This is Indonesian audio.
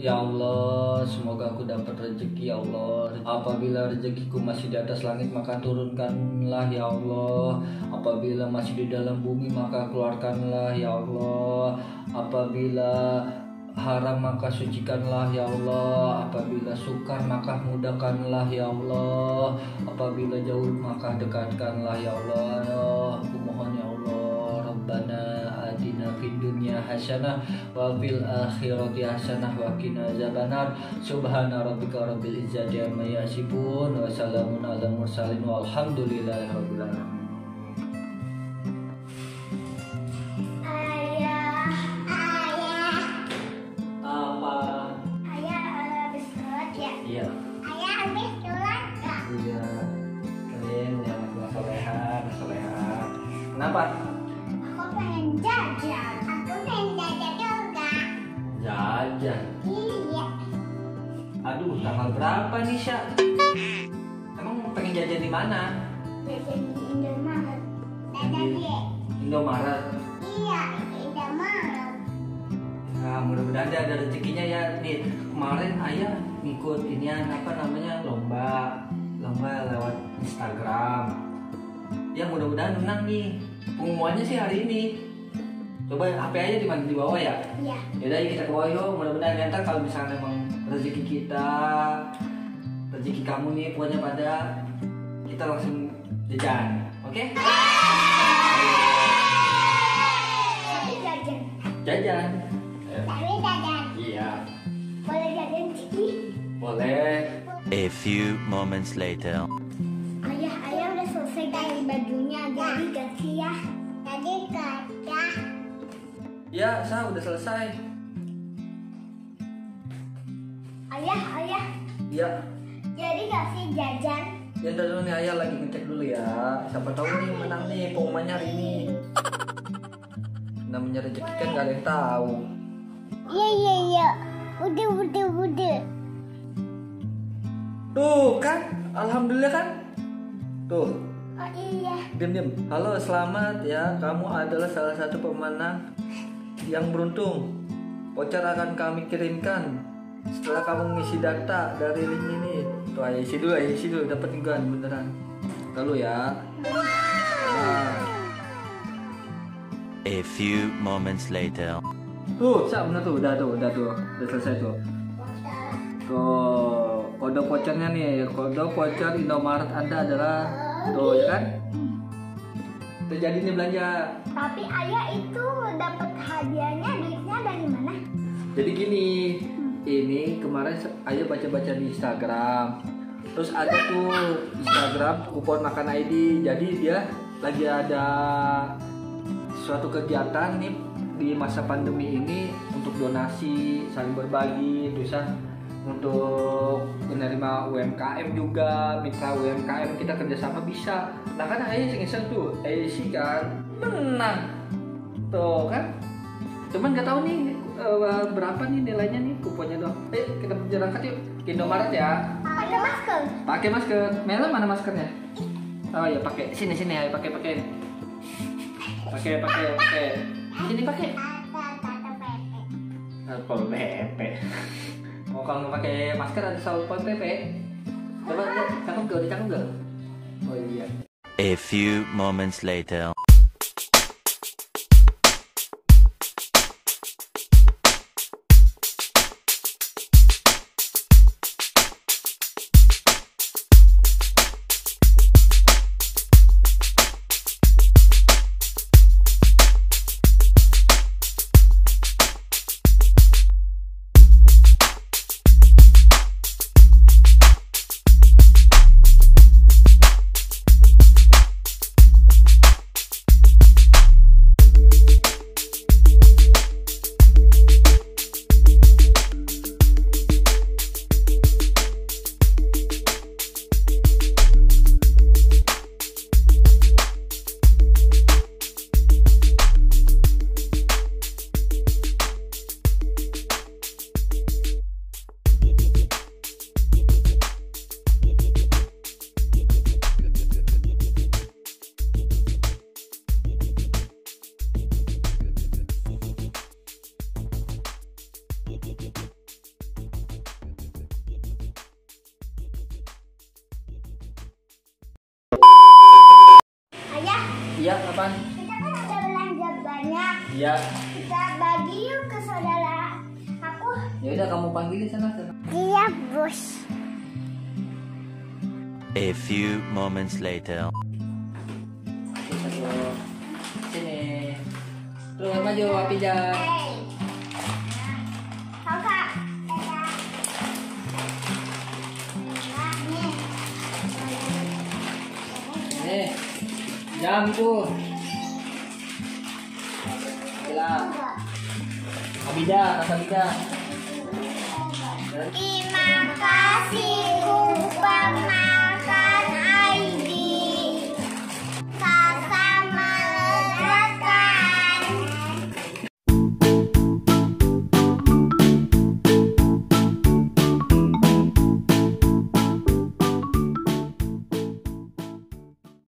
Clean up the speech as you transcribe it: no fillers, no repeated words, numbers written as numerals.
Ya Allah, semoga aku dapat rezeki ya Allah. Apabila rezekiku masih di atas langit maka turunkanlah ya Allah. Apabila masih di dalam bumi maka keluarkanlah ya Allah. Apabila haram maka sucikanlah ya Allah. Apabila sukar maka mudahkanlah ya Allah. Apabila jauh maka dekatkanlah ya Allah. Aku mohon ya Allah. Rabbana atina fid dunya hasanah wa fil akhirati hasanah wa qina azabannar. Subhana rabbika rabbil izzati amma yasifun wa salamun alal mursalin walhamdulillahi rabbil alamin. Iya. Ayah habis sholat kak? Iya. Kalian yang solehan. Kenapa? Aku pengen jajan. Aku pengen jajan juga. Jajan. Iya. Aduh, tanggal berapa nih, Sya? Emang pengen jajan di mana? Jajan di Indomaret. Jajan di. Indomaret. Iya, Indomaret. Nah, mudah-mudahan ada rezekinya ya. Nih, kemarin ayah ngikut inian apa namanya lomba lewat Instagram. Ya mudah-mudahan menang nih. Pengumumannya sih hari ini. Coba HP aja di bawah ya. Iya. Yaudah yuk kita ke bawah yuk. Mudah-mudahan nanti kalau misalnya emang rezeki kita, rezeki kamu nih pokoknya pada kita langsung jajan. Oke? Tapi jajan. Jajan. Tapi jajan. Iya. Boleh jajan ciki? Boleh. A few moments later. Ayah udah selesai ganti bajunya. Jadi ganti ya. Jadi kaca. Ya, Sa udah selesai. Ayah. Ya. Jadi kasih jajan. Ya ntar dulu nih ayah lagi ngecek dulu ya. Siapa tahu nih menang nih pengumumannya hari ini. Namanya rezeki kan gak ada yang tahu. Iya. Udah. Tuh kan, alhamdulillah kan. Tuh, Oh iya. diam. Halo, selamat ya. Kamu adalah salah satu pemenang yang beruntung. Voucher akan kami kirimkan setelah kamu ngisi data dari link ini. Tuh, ayah isi dulu. Dapat juga beneran. Lalu ya. Nah. A few moments later. Tuh, bener tuh, udah selesai tuh. Tuh, kode vouchernya nih, kode voucher Indomaret Anda adalah tuh ya kan? Terjadi nih belanja. Tapi ayah itu dapat hadiahnya duitnya dari mana? Jadi gini, ini kemarin ayah baca-baca di Instagram. Terus ada tuh Instagram kupon makan ID. Jadi dia lagi ada suatu kegiatan nih di masa pandemi ini untuk donasi, saling berbagi, terus untuk menerima UMKM juga, mitra UMKM kita kerjasama bisa. Nah kan ayah iseng tuh, isi kan menang tuh kan. Cuman nggak tahu nih berapa nih nilainya nih kuponnya dong. Kita berangkat yuk ke Indomaret ya. Pakai masker. Pakai masker. Mela mana maskernya? Oh ya pakai. Sini ya pakai. Pakai. Sini pakai. Satpol PP. Oh kalau nggak pakai masker ada Satpol PP. Coba lihat, cakep gak? Oh iya. A few moments later. Iya, kapan? Kita kan udah belanja banyak. Iya. Kita bagi yuk ke saudara aku. Ya udah kamu panggilin sana. Iya, Bos. A few moments later. Sini. Terus maju api jam. Hey. Kakak. Nih. Jam itu. Bilang. Abida, kata Abida. Terima kasih, Kupama.